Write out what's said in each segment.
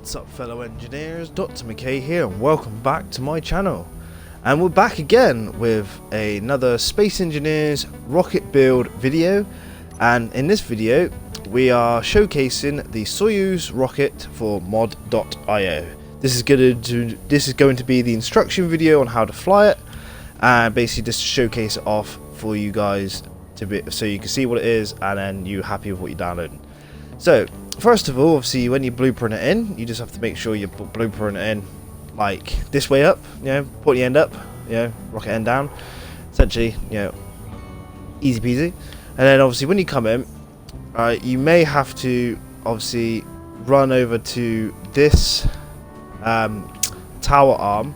What's up, fellow engineers? Dr. McKay here, and welcome back to my channel. And we're back again with another Space Engineers rocket build video. And in this video we are showcasing the Soyuz rocket for mod.io. This is going to be the instruction video on how to fly it, and basically just showcase it off for you guys so you can see what it is, and then you're happy with what you're downloading. So first of all, obviously when you blueprint it in, you just have to make sure you blueprint it in like this way up, put the end up, rocket end down, essentially, easy peasy. And then obviously when you come in, you may have to obviously run over to this tower arm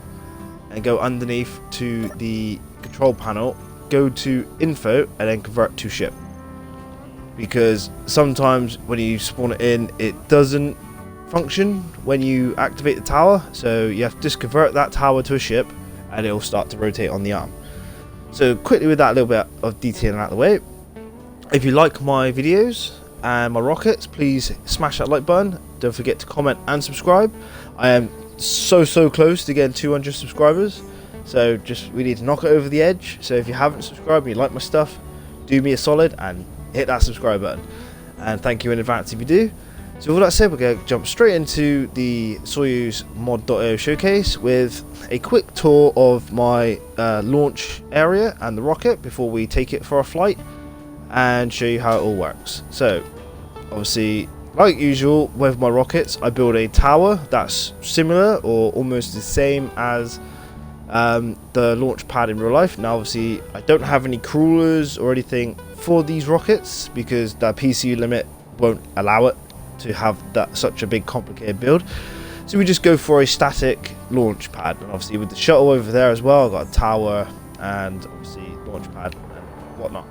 and go underneath to the control panel, go to info and then convert to ship, because sometimes when you spawn it in it doesn't function when you activate the tower, so you have to just convert that tower to a ship and it will start to rotate on the arm. So quickly, with that little bit of detailing out of the way, if you like my videos and my rockets, please smash that like button. Don't forget to comment and subscribe. I am so close to getting 200 subscribers, so we need to knock it over the edge. So if you haven't subscribed and you like my stuff, do me a solid and hit that subscribe button, and thank you in advance if you do. So with that said, we're going to jump straight into the Soyuz mod.io showcase with a quick tour of my launch area and the rocket before we take it for a flight, and show you how it all works. So obviously, like usual with my rockets, I build a tower that's similar or almost the same as the launch pad in real life. Now obviously I don't have any crawlers or anything for these rockets because the PC limit won't allow it to have such a big complicated build, so we just go for a static launch pad. And obviously with the shuttle over there as well, I've got a tower and obviously launch pad and whatnot.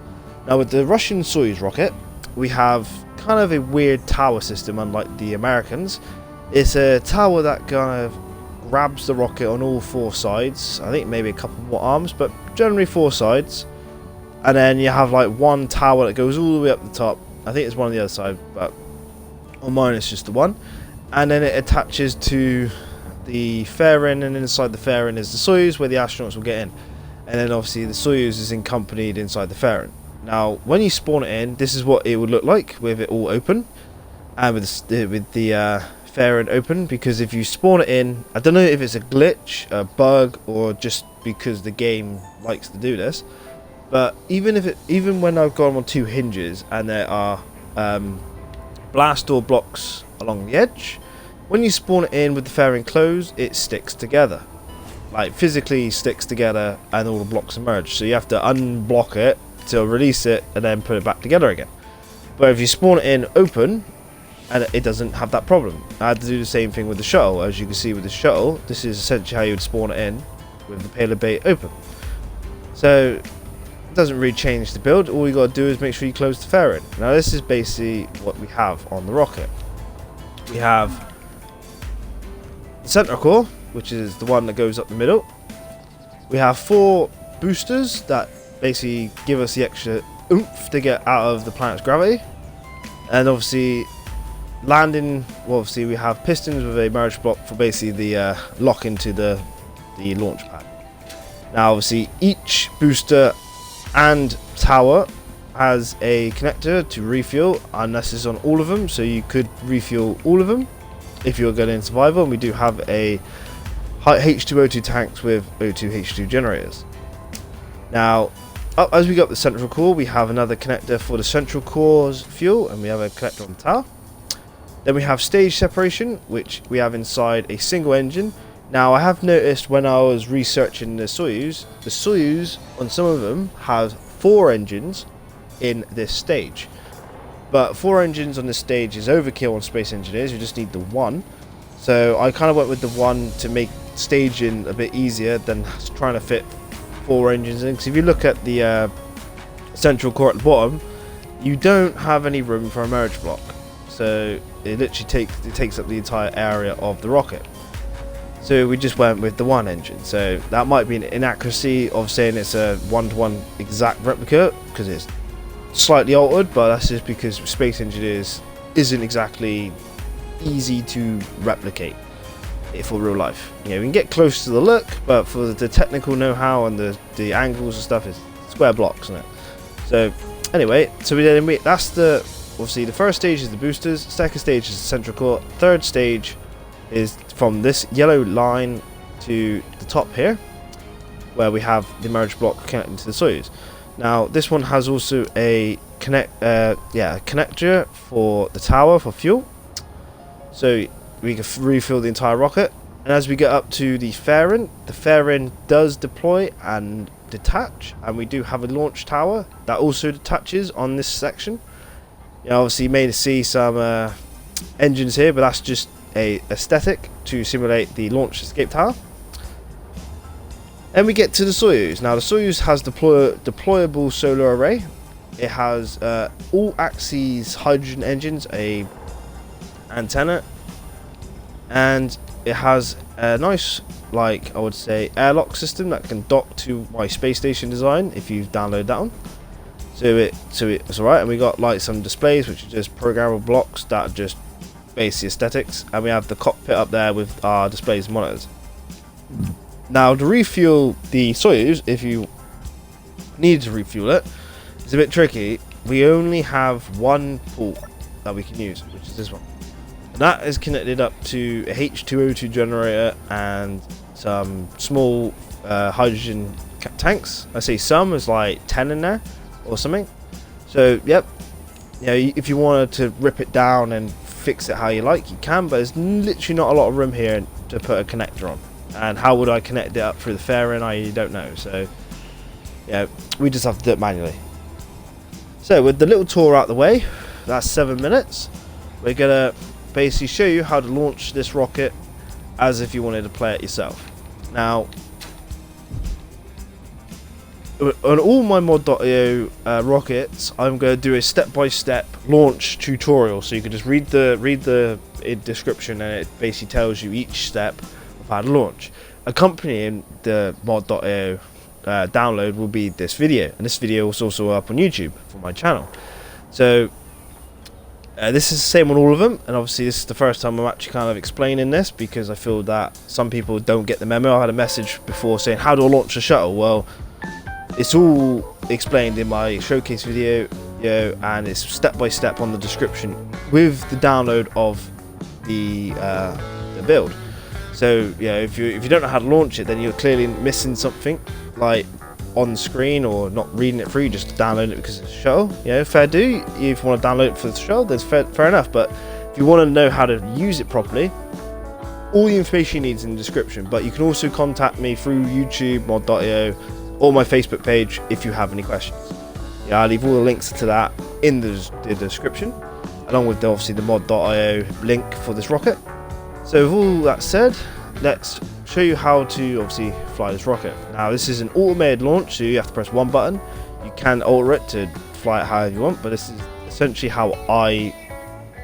Now with the Russian Soyuz rocket, we have kind of a weird tower system, unlike the Americans. It's a tower that kind of grabs the rocket on all four sides. I think maybe a couple more arms, but generally four sides. And then you have like one tower that goes all the way up the top. I think it's one on the other side, but on mine it's just the one. And then it attaches to the fairing, and inside the fairing is the Soyuz where the astronauts will get in. And then obviously the Soyuz is accompanied inside the fairing. Now when you spawn it in, this is what it would look like with it all open and with the fairing open, because if you spawn it in, I don't know if it's a glitch, a bug, or just because the game likes to do this, but even when I've gone on two hinges and there are blast door blocks along the edge, when you spawn it in with the fairing closed, it sticks together, like physically sticks together, and all the blocks emerge. So you have to unblock it to release it and then put it back together again. But if you spawn it in open, and it doesn't have that problem. I had to do the same thing with the shuttle. As you can see with the shuttle, this is essentially how you would spawn it in with the payload bay open. So it doesn't really change the build. All you got to do is make sure you close the fairing. Now this is basically what we have on the rocket. We have the center core, which is the one that goes up the middle. We have 4 boosters that basically give us the extra oomph to get out of the planet's gravity. And obviously landing, well, obviously we have pistons with a merge block for basically the lock into the launch pad. Now obviously each booster and tower has a connector to refuel, and this is on all of them, so you could refuel all of them if you're going in survival. And we do have a H2O2 tanks with O2H2 generators. Now up as we got the central core, we have another connector for the central core's fuel, and we have a connector on the tower. Then we have stage separation, which we have inside a single engine. Now I have noticed when I was researching the Soyuz on some of them have 4 engines in this stage. But 4 engines on this stage is overkill on Space Engineers. You just need the one. So I kind of went with the one to make staging a bit easier than trying to fit 4 engines in. Because if you look at the central core at the bottom, you don't have any room for a merge block. So it literally takes up the entire area of the rocket. So we just went with the one engine. So that might be an inaccuracy of saying it's a one-to-one exact replica, because it's slightly altered, but that's just because Space Engineers isn't exactly easy to replicate it for real life. You know, we can get close to the look, but for the technical know-how and the angles and stuff, it's square blocks, isn't it? So anyway, that's the obviously the first stage is the boosters, second stage is the central core, third stage is from this yellow line to the top here, where we have the merge block connecting to the Soyuz. Now this one has also a connector for the tower for fuel, so we can refill the entire rocket. And as we get up to the fairing does deploy and detach, and we do have a launch tower that also detaches on this section. You know, obviously you may see some engines here, but that's just a aesthetic to simulate the launch escape tower. And we get to the Soyuz. Now the Soyuz has deployable solar array. It has all axes hydrogen engines, a antenna, and it has a nice, like I would say, airlock system that can dock to my space station design if you download that one. So it's alright. And we got like some displays which are just programmable blocks that are just basic aesthetics, and we have the cockpit up there with our displays and monitors. Now to refuel the Soyuz, if you need to refuel it, it's a bit tricky. We only have one port that we can use, which is this one. And that is connected up to a H2O2 generator and some small hydrogen tanks. I say some, there's like 10 in there or something. So yep, you know, if you wanted to rip it down and fix it how you like, you can, but there's literally not a lot of room here to put a connector on. And how would I connect it up through the fairing? I don't know. So yeah, we just have to do it manually. So with the little tour out the way, that's 7 minutes. We're gonna basically show you how to launch this rocket as if you wanted to play it yourself. Now on all my mod.io rockets, I'm going to do a step-by-step launch tutorial, so you can just read the description, and it basically tells you each step of how to launch. Accompanying the mod.io download will be this video, and this video is also up on YouTube for my channel. So this is the same on all of them, and obviously this is the first time I'm actually kind of explaining this, because I feel that some people don't get the memo. I had a message before saying, how do I launch a shuttle? Well, it's all explained in my showcase video, and it's step by step on the description with the download of the build. So yeah, if you don't know how to launch it, then you're clearly missing something, like on screen, or not reading it through. Just download it because it's a shuttle. Fair do. If you want to download it for the shuttle, then fair enough. But if you want to know how to use it properly, all the information you need is in the description. But you can also contact me through YouTube, mod.io, or my Facebook page if you have any questions. Yeah, I'll leave all the links to that in the description, along with obviously the mod.io link for this rocket. So with all that said, let's show you how to obviously fly this rocket. Now this is an automated launch, so you have to press one button. You can alter it to fly it however you want, but this is essentially how I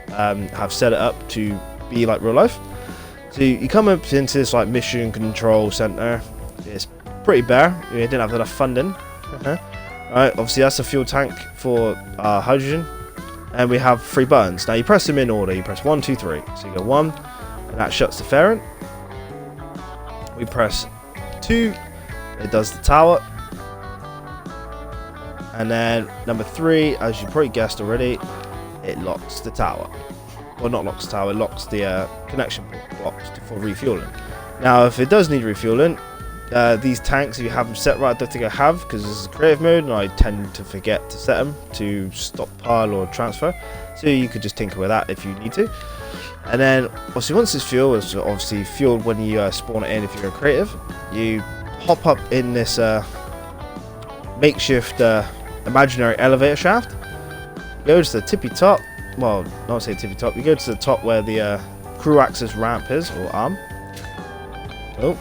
have set it up to be like real life. So you come up into this like mission control center. It's pretty bare. We didn't have enough funding. Right, obviously that's a fuel tank for hydrogen, and we have 3 buttons. Now you press them in order. You press 1, 2, 3. So you go 1, and that shuts the fairing. We press 2, it does the tower, and then number 3, as you probably guessed already, it locks the tower. Well, not locks the tower, it locks the connection blocks for refueling. Now if it does need refueling, these tanks, if you have them set right, I don't think I have, because this is creative mode and I tend to forget to set them to stockpile or transfer, so you could just tinker with that if you need to. And then obviously once it's fueled, it's obviously fueled when you spawn it in. If you're a creative, you hop up in this makeshift imaginary elevator shaft, go to the tippy top, well, not say tippy top, you go to the top where the crew access ramp is, or arm. Oh,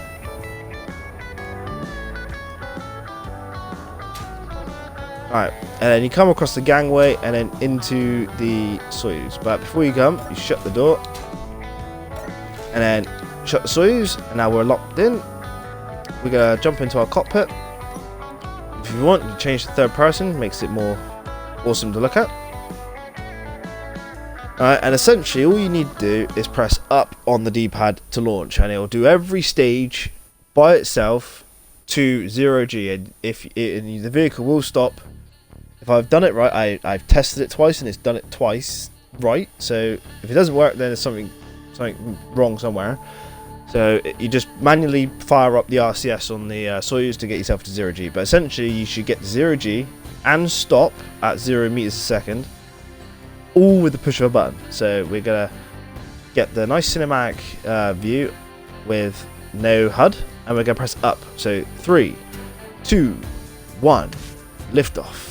alright, and then you come across the gangway and then into the Soyuz. But before you come, you shut the door and then shut the Soyuz, and now we're locked in. We're gonna jump into our cockpit. If you want, you change to third person, makes it more awesome to look at. Alright, and essentially all you need to do is press up on the D-pad to launch, and it will do every stage by itself to 0G, and the vehicle will stop. If I've done it right, I've tested it twice and it's done it twice right, so if it doesn't work then there's something wrong somewhere. So you just manually fire up the RCS on the Soyuz to get yourself to 0G, but essentially you should get to 0G and stop at 0 meters a second, all with the push of a button. So we're gonna get the nice cinematic view with no HUD, and we're gonna press up. So 3, 2, 1, lift off.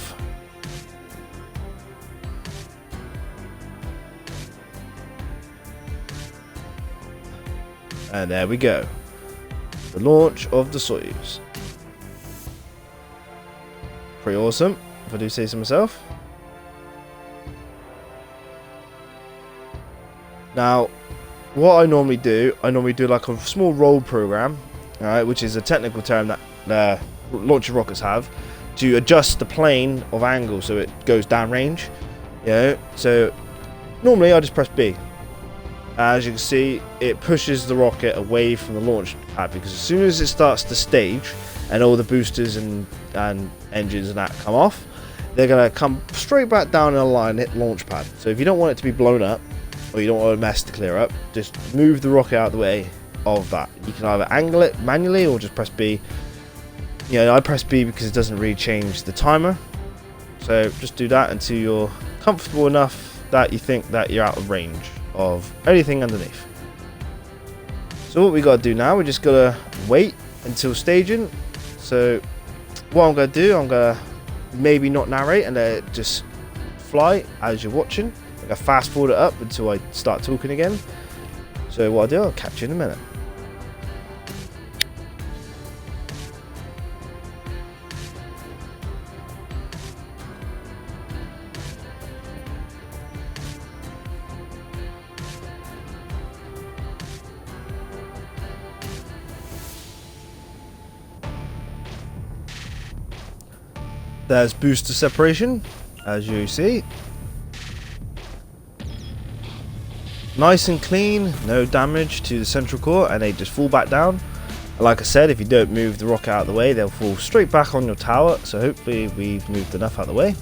And there we go. The launch of the Soyuz. Pretty awesome, if I do say so myself. Now, what I normally do like a small roll program, alright, which is a technical term that launcher rockets have, to adjust the plane of angle so it goes downrange. You know, so normally I just press B. As you can see, it pushes the rocket away from the launch pad, because as soon as it starts to stage and all the boosters and engines and that come off, they're going to come straight back down in a line and hit launch pad. So if you don't want it to be blown up, or you don't want a mess to clear up, just move the rocket out of the way of that. You can either angle it manually or just press B. You know, I press B because it doesn't really change the timer. So just do that until you're comfortable enough that you think that you're out of range of anything underneath. So what we got to do now, we just got to wait until staging. So what I'm going to do, I'm going to maybe not narrate and let it just fly as you're watching. I'm going to fast forward it up until I start talking again. So what I'll do, I'll catch you in a minute. There's booster separation, as you see. Nice and clean, no damage to the central core, and they just fall back down. Like I said, if you don't move the rocket out of the way, they'll fall straight back on your tower, so hopefully we've moved enough out of the way.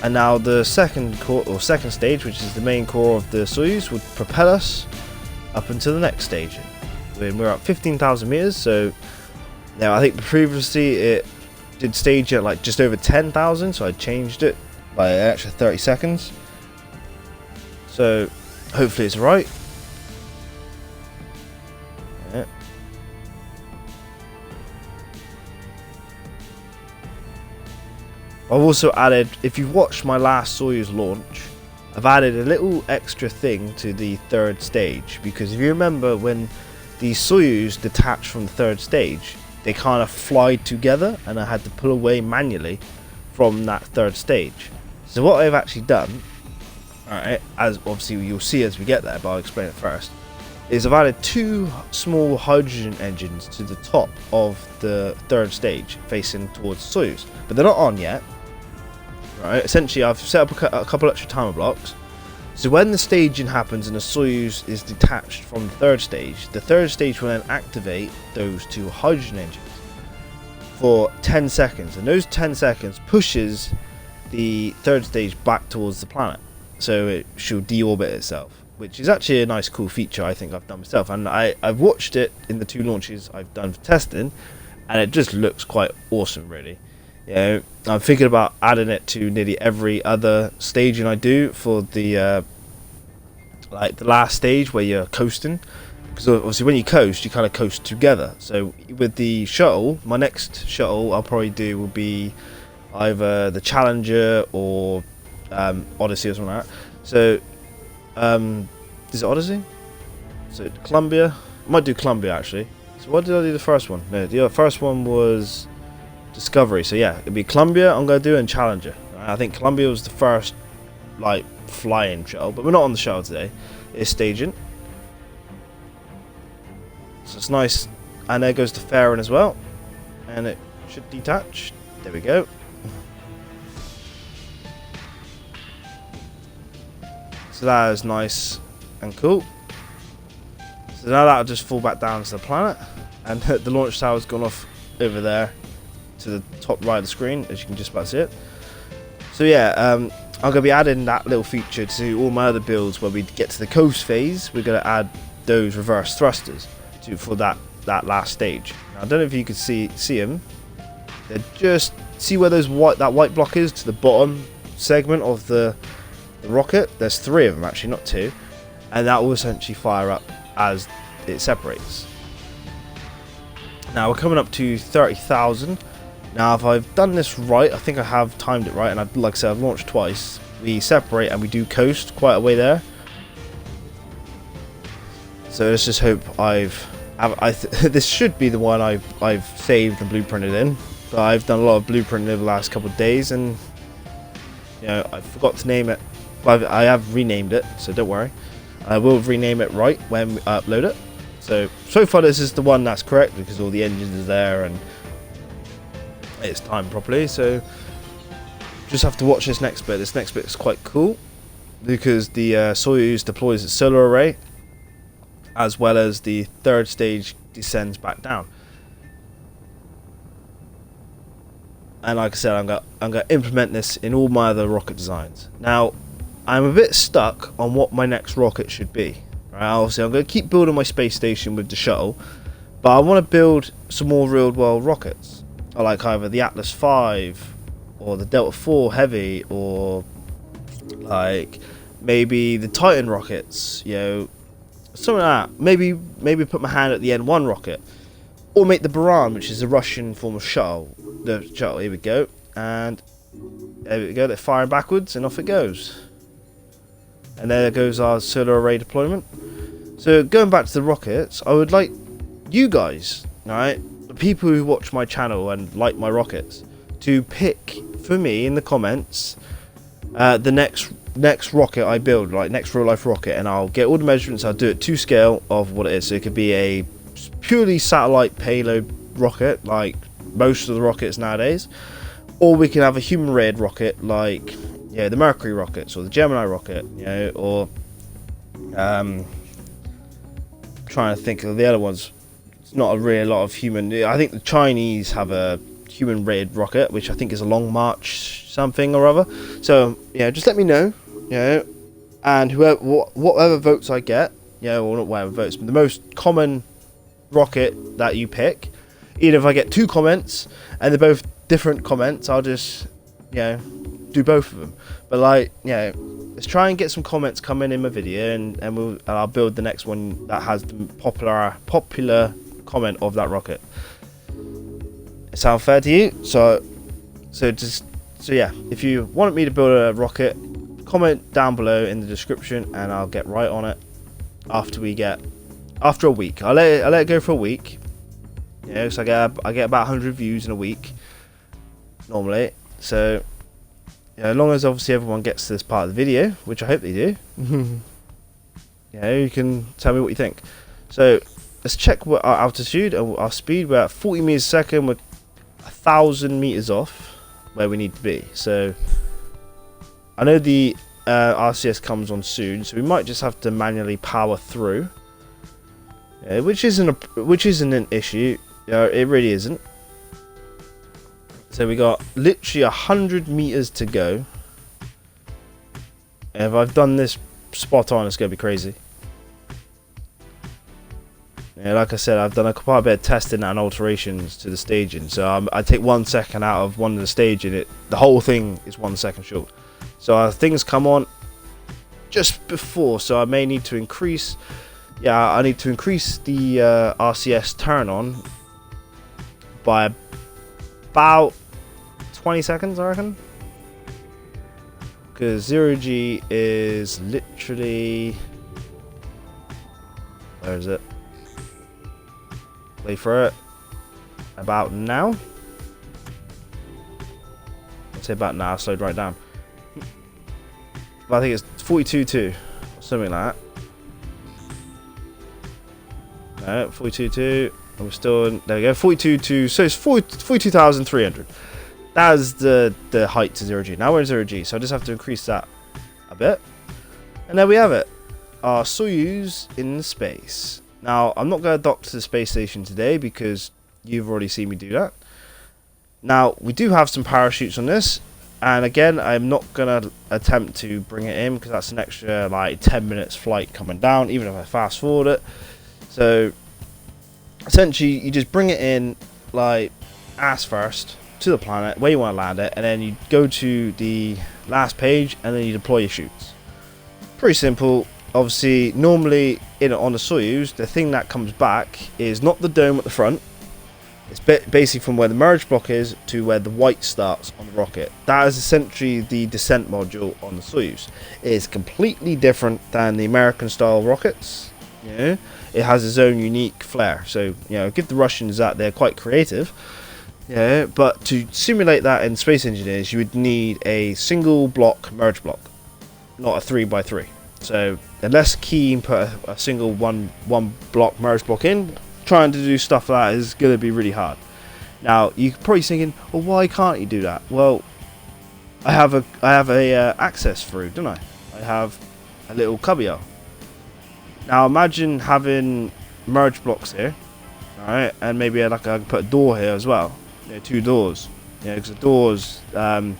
And now the second core, or second stage, which is the main core of the Soyuz, would propel us up until the next stage. We're at 15,000 meters, so now I think previously it did stage at like just over 10,000, so I changed it by an extra 30 seconds. So hopefully it's right. Yeah. I've also added, if you've watched my last Soyuz launch, I've added a little extra thing to the third stage, because if you remember when the Soyuz detached from the third stage, they kind of fly together and I had to pull away manually from that third stage. So what I've actually done, alright, as obviously you'll see as we get there, but I'll explain it first, is I've added 2 small hydrogen engines to the top of the third stage facing towards Soyuz, but they're not on yet. Right, essentially I've set up a couple extra timer blocks. So when the staging happens and the Soyuz is detached from the third stage will then activate those 2 hydrogen engines for 10 seconds. And those 10 seconds pushes the third stage back towards the planet. So it should deorbit itself, which is actually a nice cool feature I think I've done myself. And I've watched it in the 2 launches I've done for testing, and it just looks quite awesome really. You know, I'm thinking about adding it to nearly every other staging I do for the like the last stage where you're coasting, because obviously when you coast, you kind of coast together. So with the shuttle, my next shuttle I'll probably do will be either the Challenger or Odyssey or something like that. So is it Odyssey? So Columbia, I might do Columbia actually. So what did I do the first one? No, the first one was Discovery. So yeah, it'd be Columbia I'm going to do, and Challenger. I think Columbia was the first like flying shuttle, but we're not on the shuttle today. It's staging. So it's nice. And there goes the fairing as well. And it should detach. There we go. So that is nice and cool. So now that'll just fall back down to the planet, and the launch tower's gone off over there to the top right of the screen, as you can just about see it. So yeah, I'm going to be adding that little feature to all my other builds. Where we get to the coast phase, we're going to add those reverse thrusters for that last stage. Now, I don't know if you can see them. They're just, see where that white block is to the bottom segment of the rocket. There's 3 of them actually, not 2, and that will essentially fire up as it separates. Now we're coming up to 30,000. Now if I've done this right, I think I have timed it right, and like I said, I've launched twice. We separate and we do coast quite a way there. So let's just hope this should be the one I've saved and blueprinted in. But I've done a lot of blueprinting over the last couple of days, and you know, I forgot to name it. I have renamed it, so don't worry. I will rename it right when I upload it. So far this is the one that's correct, because all the engines are there and it's timed properly. So just have to watch this next bit. This next bit is quite cool, because the Soyuz deploys its solar array, as well as the 3rd stage descends back down. And like I said, I'm gonna implement this in all my other rocket designs. Now, I'm a bit stuck on what my next rocket should be. Right, obviously, I'm gonna keep building my space station with the shuttle, but I want to build some more real-world rockets. I like either the Atlas V or the Delta IV Heavy, or like maybe the Titan rockets. You know, something like that. Maybe put my hand at the N1 rocket, or make the Buran, which is a Russian form of shuttle. The shuttle, here we go, and there we go. They're firing backwards, and off it goes. And there goes our solar array deployment. So going back to the rockets, I would like you guys, right, the people who watch my channel and like my rockets, to pick for me in the comments the next rocket I build, like next real life rocket, and I'll get all the measurements. I'll do it to scale of what it is. So it could be a purely satellite payload rocket, like most of the rockets nowadays, or we can have a human rated rocket, like the Mercury rockets or the Gemini rocket, or trying to think of the other ones. It's not a really lot of human. I think the Chinese have a human rated rocket, which I think is a Long March something or other. So just let me know, and whatever votes I get, or not whatever votes, but the most common rocket that you pick. Even if I get 2 comments and they're both different comments, I'll just do both of them. But let's try and get some comments coming in my video, and I'll build the next one that has the popular comment of that rocket. Sound fair to you? So yeah, if you want me to build a rocket, comment down below in the description, and I'll get right on it after a week. I'll let it go for a week. So I get about 100 views in a week normally. So as long as obviously everyone gets to this part of the video, which I hope they do, you can tell me what you think. So let's check what our altitude and our speed. We're at 40 meters a second. We're 1,000 meters off where we need to be. So I know the RCS comes on soon, so we might just have to manually power through, which isn't an issue. It really isn't. So we got literally 100 meters to go. And if I've done this spot on, it's gonna be crazy. Like I said, I've done quite a bit of testing and alterations to the staging. So I take 1 second out of one of the staging, the whole thing is 1 second short. So things come on just before, so I may need to increase. I need to increase the RCS turn on by about 20 seconds, I reckon. Because 0G is literally... Where is it? Wait for it. About now? I'd say about now, slowed right down. But I think it's 42.2, something like that. No, 42.2. We're still in, there we go, 42.2. So it's 42,300. That is the height to 0G. Now we're in 0G, so I just have to increase that a bit. And there we have it, our Soyuz in space. Now, I'm not going to dock to the space station today because you've already seen me do that. Now, we do have some parachutes on this, and again, I'm not going to attempt to bring it in because that's an extra like 10 minutes flight coming down, even if I fast forward it. So, essentially, you just bring it in like ass first to the planet where you want to land it, and then you go to the last page and then you deploy your chutes. Pretty simple. Obviously, normally on the Soyuz, the thing that comes back is not the dome at the front. It's basically from where the merge block is to where the white starts on the rocket. That is essentially the descent module on the Soyuz. It is completely different than the American style rockets. You know, it has its own unique flair. So, you know, give the Russians that, they're quite creative. Yeah, but to simulate that in Space Engineers, you would need a single block merge block, not a 3x3. So unless Keen put a single one block merge block in, trying to do stuff like that is going to be really hard. Now you're probably thinking, well, why can't you do that? Well, I have a access through, don't I? I have a little cubby. Now imagine having merge blocks here, alright, and maybe I can put a door here as well. You know, 2 doors. Yeah, because the doors, I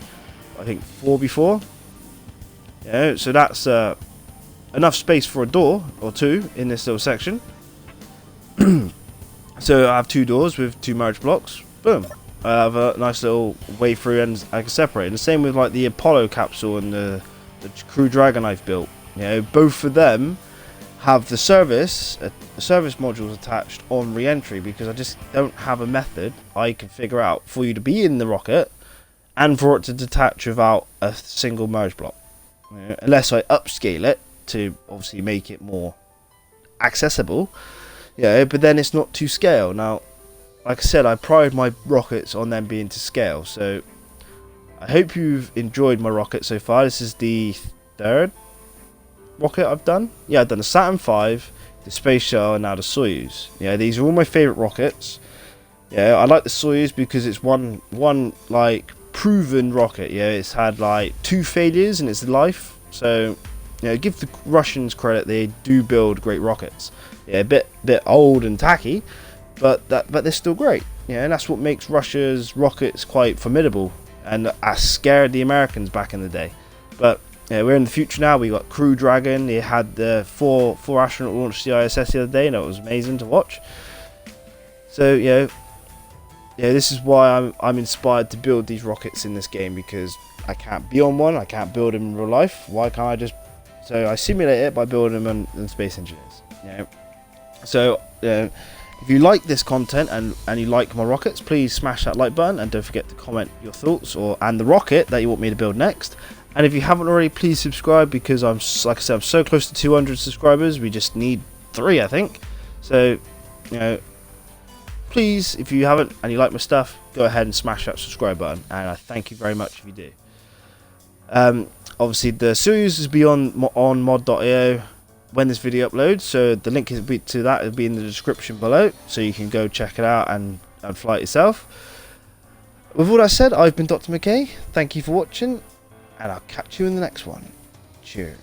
think 4x4. Yeah, so that's enough space for a door or 2 in this little section. So I have 2 doors with 2 merge blocks. Boom. I have a nice little way through and I can separate. And the same with like the Apollo capsule and the Crew Dragon I've built. You know, both of them have the service modules attached on re-entry because I just don't have a method I can figure out for you to be in the rocket and for it to detach without a single merge block. You know, unless I upscale it to obviously make it more accessible. Yeah, but then it's not to scale. Now, like I said, I pride my rockets on them being to scale. So I hope you've enjoyed my rocket so far. This is the 3rd rocket I've done. Yeah, I've done the Saturn V, the Space Shuttle, and now the Soyuz. Yeah, these are all my favourite rockets. Yeah, I like the Soyuz because it's one like proven rocket. Yeah, it's had like 2 failures in its life. So, you know, give the Russians credit, they do build great rockets. Yeah, a bit old and tacky, but they're still great. Yeah, and that's what makes Russia's rockets quite formidable and scared the Americans back in the day. But yeah, we're in the future now. We got Crew Dragon. They had the 4 astronaut launched the ISS the other day, and it was amazing to watch. So yeah, this is why I'm inspired to build these rockets in this game, because I can't be on one. I can't build them in real life. Why can't I just? So I simulate it by building them in Space Engineers. Yeah. So if you like this content and you like my rockets, please smash that like button and don't forget to comment your thoughts and the rocket that you want me to build next. And if you haven't already, please subscribe, because like I said, I'm so close to 200 subscribers. We just need 3, I think. So, you know, please, if you haven't and you like my stuff, go ahead and smash that subscribe button, and I thank you very much if you do. Obviously, the Soyuz is on mod.io when this video uploads, so the link to that will be in the description below, so you can go check it out and fly it yourself. With all that said, I've been Dr. McKay. Thank you for watching, and I'll catch you in the next one. Cheers.